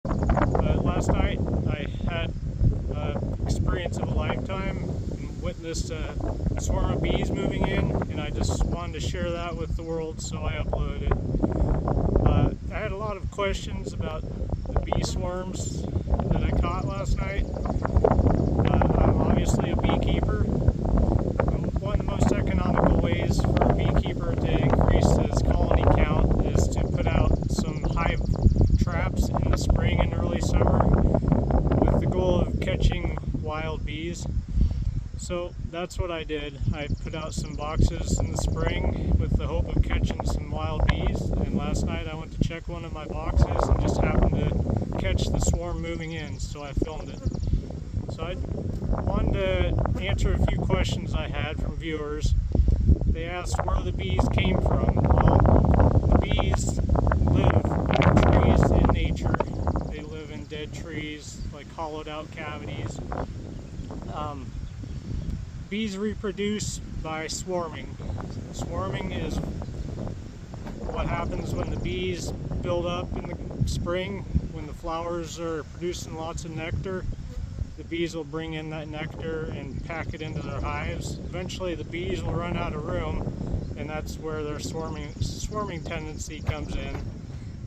Last night I had an experience of a lifetime and witnessed a swarm of bees moving in, and I just wanted to share that with the world, so I uploaded it. I had a lot of questions about the bee swarms that I caught last night. I'm obviously a beekeeper. One of the most economical ways for a beekeeper to increase his colony count is to put out some hive traps in the spring and early summer with the goal of catching wild bees. So that's what I did. I put out some boxes in the spring with the hope of catching some wild bees, and last night I went to check one of my boxes and just happened to catch the swarm moving in, so I filmed it. So I wanted to answer a few questions I had from viewers. They asked where the bees came from. Well, the bees live in trees in nature. They live in dead trees, like hollowed out cavities. Bees reproduce by swarming. Swarming is what happens when the bees build up in the spring, when the flowers are producing lots of nectar. The bees will bring in that nectar and pack it into their hives. Eventually the bees will run out of room, and that's where their swarming tendency comes in.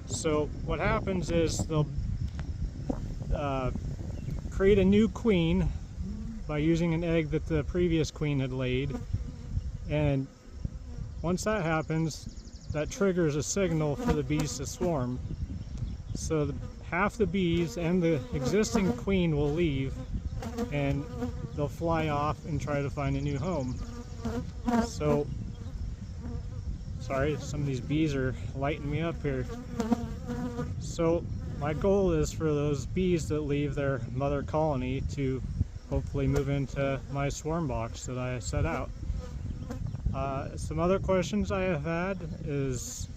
So what happens is they'll create a new queen by using an egg that the previous queen had laid, and once that happens, that triggers a signal for the bees to swarm. So half the bees and the existing queen will leave, and they'll fly off and try to find a new home. So, sorry, some of these bees are lighting me up here. So my goal is for those bees that leave their mother colony to hopefully move into my swarm box that I set out. Some other questions I have had is,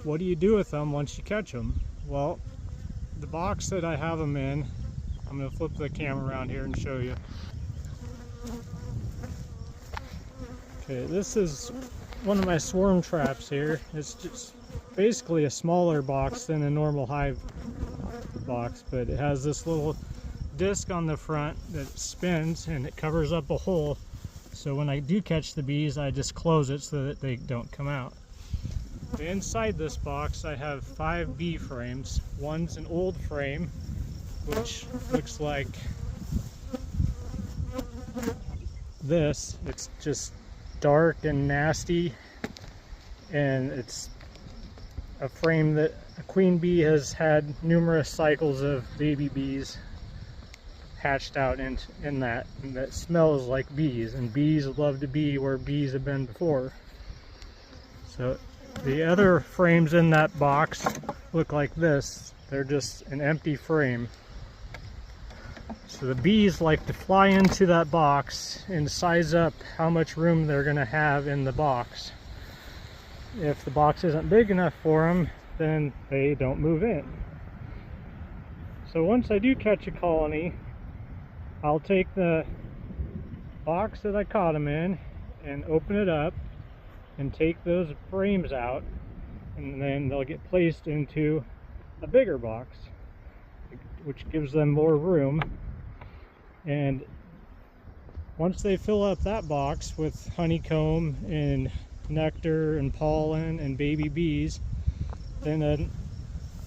what do you do with them once you catch them? Well, the box that I have them in, I'm going to flip the camera around here and show you. Okay, this is one of my swarm traps here. It's just basically a smaller box than a normal hive box, but it has this little disc on the front that spins and it covers up a hole, so when I do catch the bees I just close it so that they don't come out. Inside this box I have 5 bee frames. One's an old frame which looks like this. It's just dark and nasty, and it's a frame that a queen bee has had numerous cycles of baby bees hatched out in that, and that smells like bees, and bees love to be where bees have been before. So the other frames in that box look like this. They're just an empty frame. So the bees like to fly into that box and size up how much room they're going to have in the box. If the box isn't big enough for them, then they don't move in. So once I do catch a colony, I'll take the box that I caught them in and open it up and take those frames out, and then they'll get placed into a bigger box, which gives them more room. And once they fill up that box with honeycomb and nectar and pollen and baby bees, then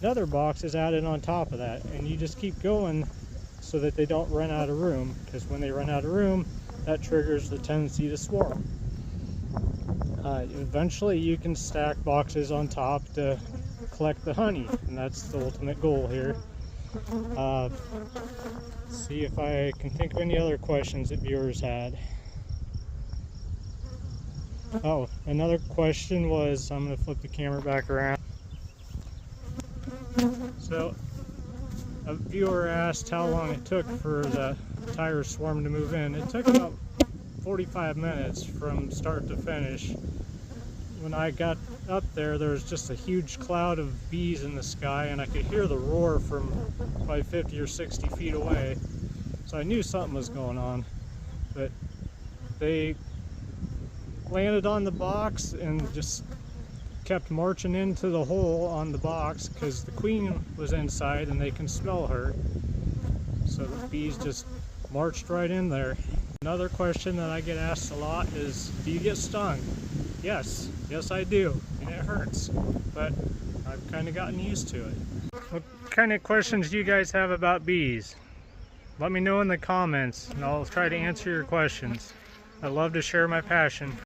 another box is added on top of that, and you just keep going so that they don't run out of room, because when they run out of room, that triggers the tendency to swarm. Eventually you can stack boxes on top to collect the honey, and that's the ultimate goal here. See if I can think of any other questions that viewers had. Oh, another question was, I'm going to flip the camera back around. So a viewer asked how long it took for the entire swarm to move in. It took about 45 minutes from start to finish. When I got up there, there was just a huge cloud of bees in the sky, and I could hear the roar from probably 50 or 60 feet away. So I knew something was going on. But they landed on the box and just kept marching into the hole on the box because the queen was inside and they can smell her. So the bees just marched right in there. Another question that I get asked a lot is, do you get stung? Yes I do, and it hurts, but I've kind of gotten used to it. What kind of questions do you guys have about bees? Let me know in the comments and I'll try to answer your questions. I love to share my passion.